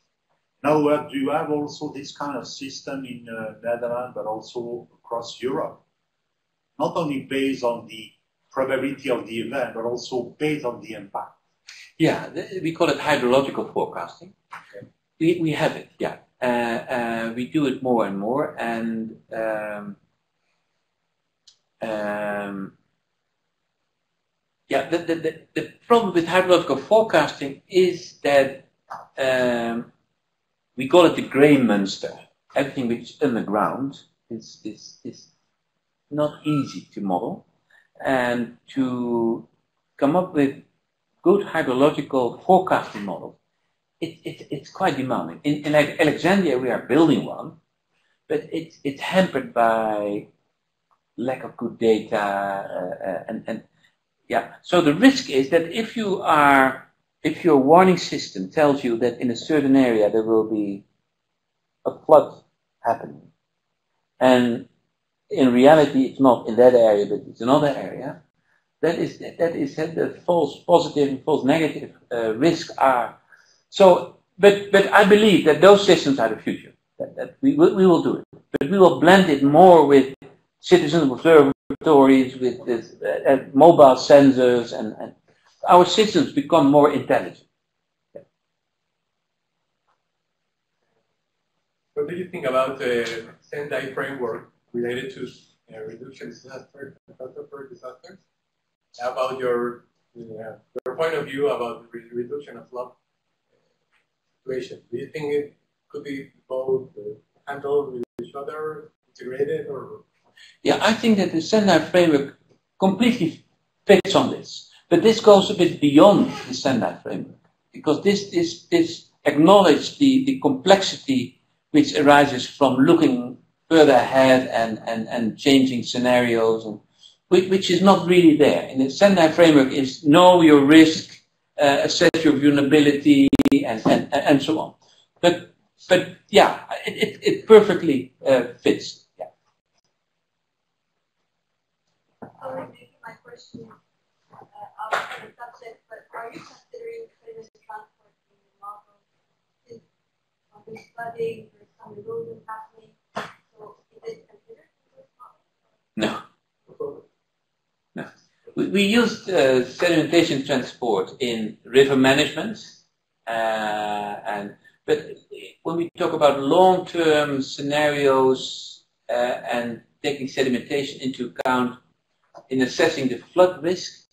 In other words, do you have also this kind of system in Netherlands, but also across Europe? Not only based on the probability of the event, but also based on the impact. Yeah, we call it hydrological forecasting. Okay. We have it, yeah. We do it more and more, and yeah, the problem with hydrological forecasting is that we call it the gray monster. Everything which is underground is not easy to model, and to come up with good hydrological forecasting models, it's quite demanding. In Alexandria, we are building one, but it's hampered by lack of good data, and yeah. So the risk is that if your warning system tells you that in a certain area there will be a flood happening, and in reality it's not in that area but it's another area, that is the false positive and false negative risks are. So, but I believe that those systems are the future. That we will do it, but we will blend it more with citizen observatories, with this, mobile sensors, and our systems become more intelligent. Yeah. What do you think about the Sendai framework related to reduction catastrophe disasters? About your point of view about the reduction of flood situation? Do you think it could be both handled with each other, integrated, or? Yeah, I think that the Sendai framework completely fits on this. But this goes a bit beyond the Sendai framework, because this acknowledges the complexity which arises from looking further ahead and changing scenarios, and which is not really there. And the Sendai framework is know your risk, assess your vulnerability, and so on. But yeah, it perfectly fits. Yeah. My question out of the subject, but are you considering climate transport in the model? Since there's flooding, there's some erosion happening, so is it considered in this model? No. We used sedimentation transport in river management, but when we talk about long-term scenarios and taking sedimentation into account in assessing the flood risk,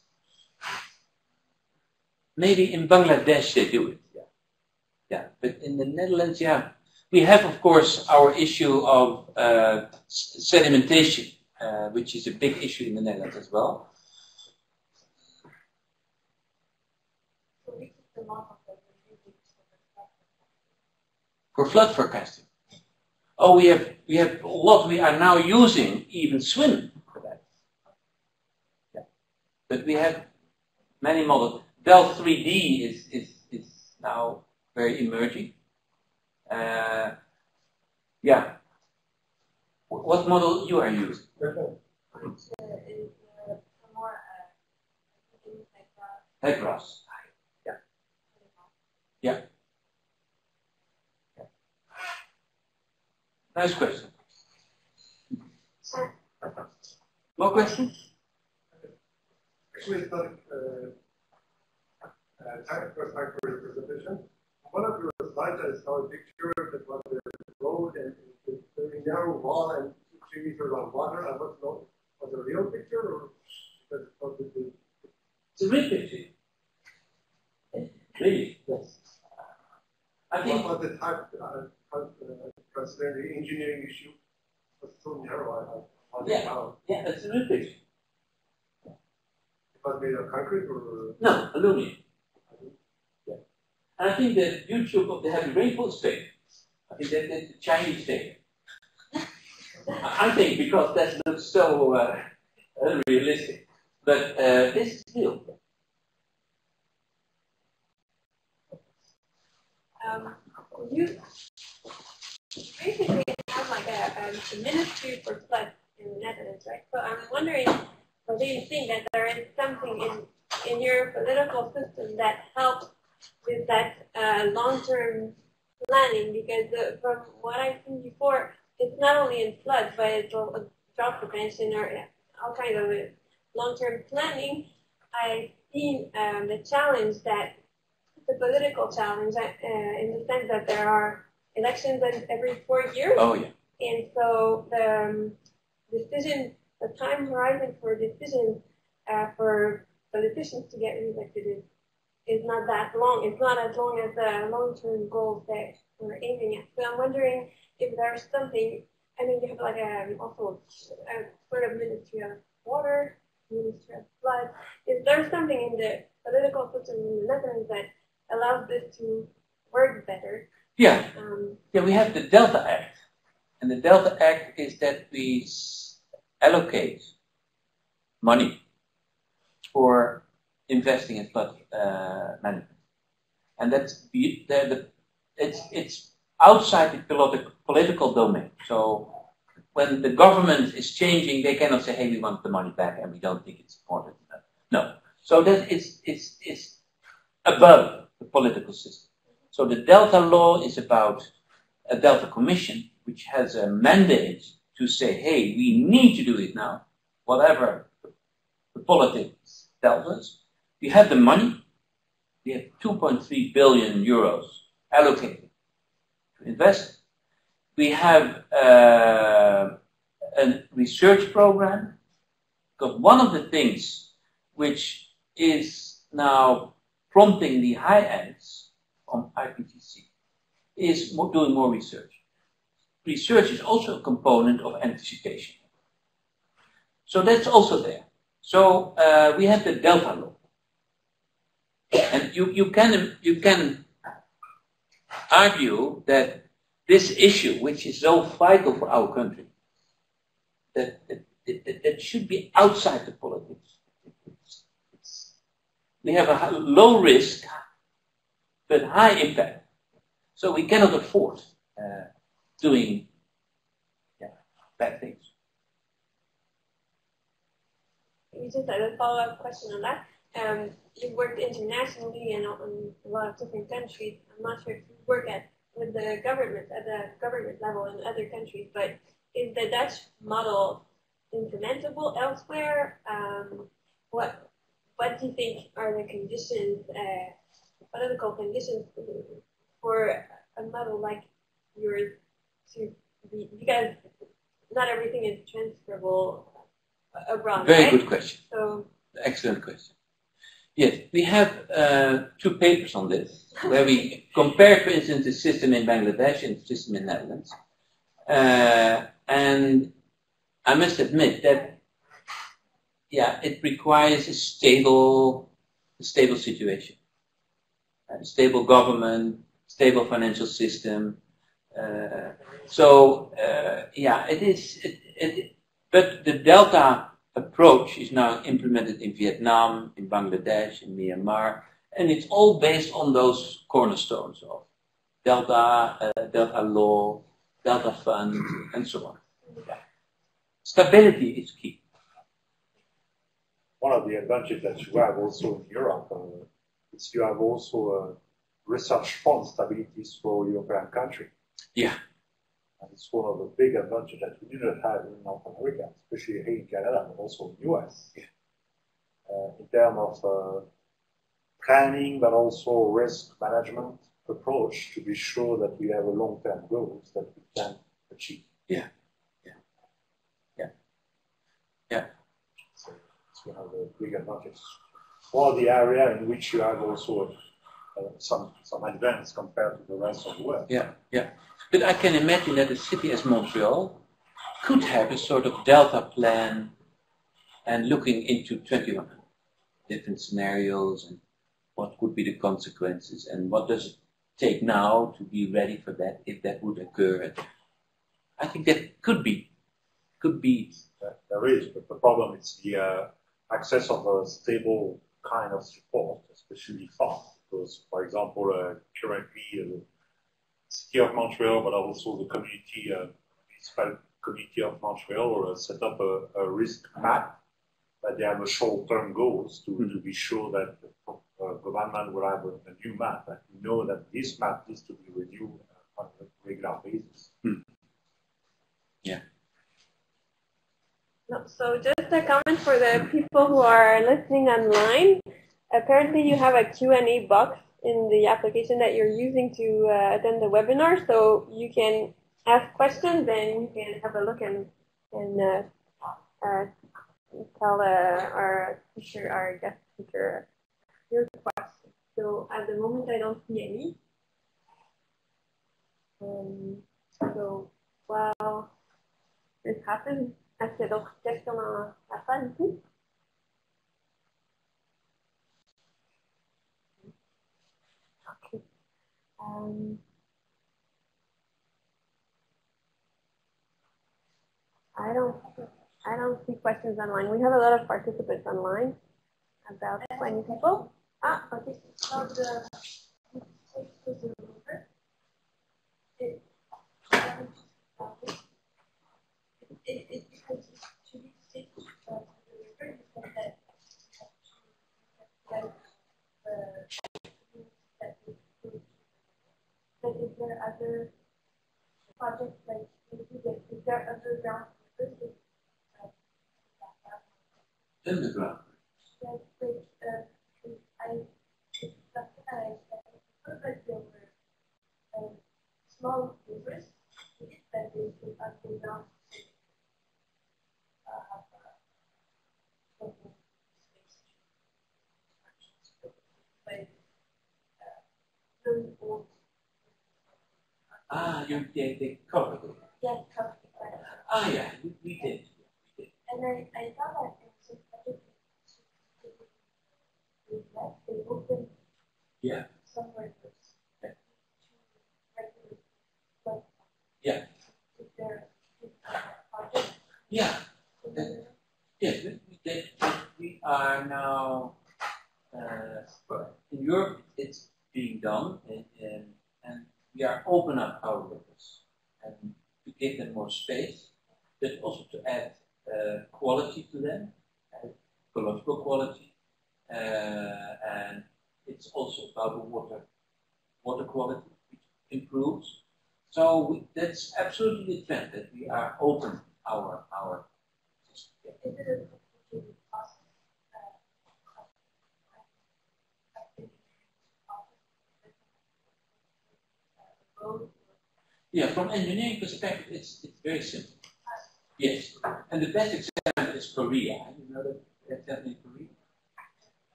maybe in Bangladesh they do it. Yeah, but in the Netherlands, yeah, we have of course our issue of sedimentation, which is a big issue in the Netherlands as well. For flood forecasting. Oh, we have a lot. We are now using even SWIM for that. Yeah. But we have many models. Delft 3D is now very emerging. Yeah. What model you are using? Headgrass. Yeah. Yeah. Nice question. More questions? Actually, it's not first time for your presentation. One of your slides, I saw a picture that was the road and the very narrow wall and 3 meters of water. I don't know, was it a real picture or because it was the? It's a real picture. Really? Yes. I think. What was the type? Considering the engineering issue was so narrow. Yeah, it's a real picture. It was made of concrete or? No, aluminum. Yeah. And I think the YouTube of the heavy rainfall is fake. I think that's the Chinese fake. I think because that looks so unrealistic. But this is real. You basically have like a ministry for floods in the Netherlands, right? So I'm wondering, do you think that there is something in your political system that helps with that long-term planning? Because from what I've seen before, it's not only in floods, but it's drought prevention or all kinds of long-term planning. I've seen the challenge that the political challenge in the sense that there are elections every 4 years. Oh, yeah. And so the time horizon for decisions for politicians to get reelected is not that long. It's not as long as the long-term goals that we're aiming at. So I'm wondering if there's something. I mean, you have like also a sort of Ministry of Water, Ministry of Flood. Is there something in the political system in the Netherlands that allows this to work better? Yeah. Yeah, we have the Delta Act. And the Delta Act is that we allocate money for investing in flood management. And that's it's outside the political domain. So when the government is changing, they cannot say, hey, we want the money back and we don't think it's important enough. No. So that it's above the political system. So the Delta law is about a Delta Commission, which has a mandate to say, hey, we need to do it now, whatever the politics tells us. We have the money. We have 2.3 billion euros allocated to invest. We have a research program, because one of the things which is now prompting the high ends on IPTC is doing more research. Research is also a component of anticipation. So that's also there. So we have the Delta law. And you can argue that this issue, which is so vital for our country, that should be outside the politics. We have a low risk, but high impact. So we cannot afford doing bad things. We just had a follow-up question on that. You've worked internationally and on a lot of different countries. I'm not sure if you work with the government at the government level in other countries, but is the Dutch model implementable elsewhere? What do you think are the conditions, political conditions for a model like yours to be, because not everything is transferable abroad, Very right? good question. So, excellent question. Yes, we have 2 papers on this, where we compare, for instance, the system in Bangladesh and the system in the Netherlands. And I must admit that, yeah, it requires a stable situation, a stable government, stable financial system. Yeah, it is. But the Delta approach is now implemented in Vietnam, in Bangladesh, in Myanmar, and it's all based on those cornerstones of Delta, Delta law, Delta fund, and so on. Yeah. Stability is key. One of the advantages that you have also in Europe is you have also research fund stabilities for European countries. Yeah. And it's one of the big advantages that we do not have in North America, especially here in Canada, but also in the US. Yeah. In terms of planning, but also risk management approach to be sure that we have a long-term goals that we can achieve. Yeah. Yeah. Yeah. Yeah. So it's one of the big advantages. For the area in which you have also some advance compared to the rest of the world. Yeah, yeah. But I can imagine that a city as Montreal could have a sort of Delta plan and looking into 21 different scenarios and what would be the consequences and what does it take now to be ready for that if that would occur. I think that could be. There is, but the problem is the access of a stable kind of support, especially funds. Because, for example, currently the City of Montreal, but also the community, municipal community of Montreal, set up a risk map that they have a short-term goals to be sure that the government will have a new map, and we know that this map needs to be reviewed on a regular basis. Yeah. No, so just a comment for the people who are listening online. Apparently you have a Q&A box in the application that you're using to attend the webinar, so you can ask questions and you can have a look and tell our teacher, our guest teacher, your questions. So at the moment I don't see any. So, while this happens, est-ce qu'il y a d'autres questions dans la salle ici? Okay. I don't see questions online. We have a lot of participants online, about 20 people. Ah, okay. So it becomes to be stitched to the river. You said that but is there other projects like is there underground rivers? Underground. Yes, like I heard that there were small rivers that is underground. Really old. Ah, they covered it. Yes, covered. Ah, yeah, we did. And I thought that it was that they opened somewhere yeah. Is there a project? Yeah. Yes, we did. We are now in Europe. It's being done, and we are open up our rivers and to give them more space, but also to add quality to them, ecological quality, and it's also about the water quality, which improves. So that's absolutely the trend that we are open our system. Is it a complicated process? Yeah, from engineering perspective, it's very simple. Yes, and the best example is Korea. You know that example in Korea?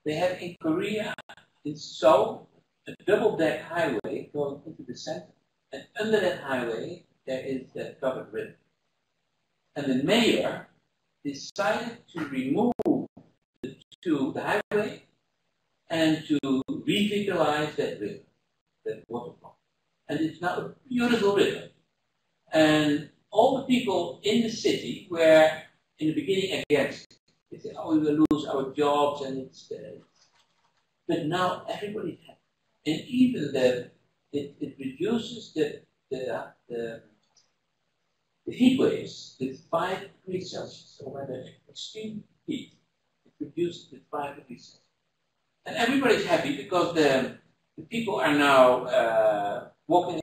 They have in Korea in Seoul a double-deck highway going into the center, and under that highway there is that covered river. And the mayor decided to remove the highway and to revitalize that river, that waterfall. And it's now a beautiful river. And all the people in the city were in the beginning against it. They said, oh, we will lose our jobs, and it's but now everybody's happy. And even it reduces the heat waves with 5 degrees Celsius. So when there's extreme heat, it reduces with 5 degrees Celsius. And everybody's happy because the people are now walking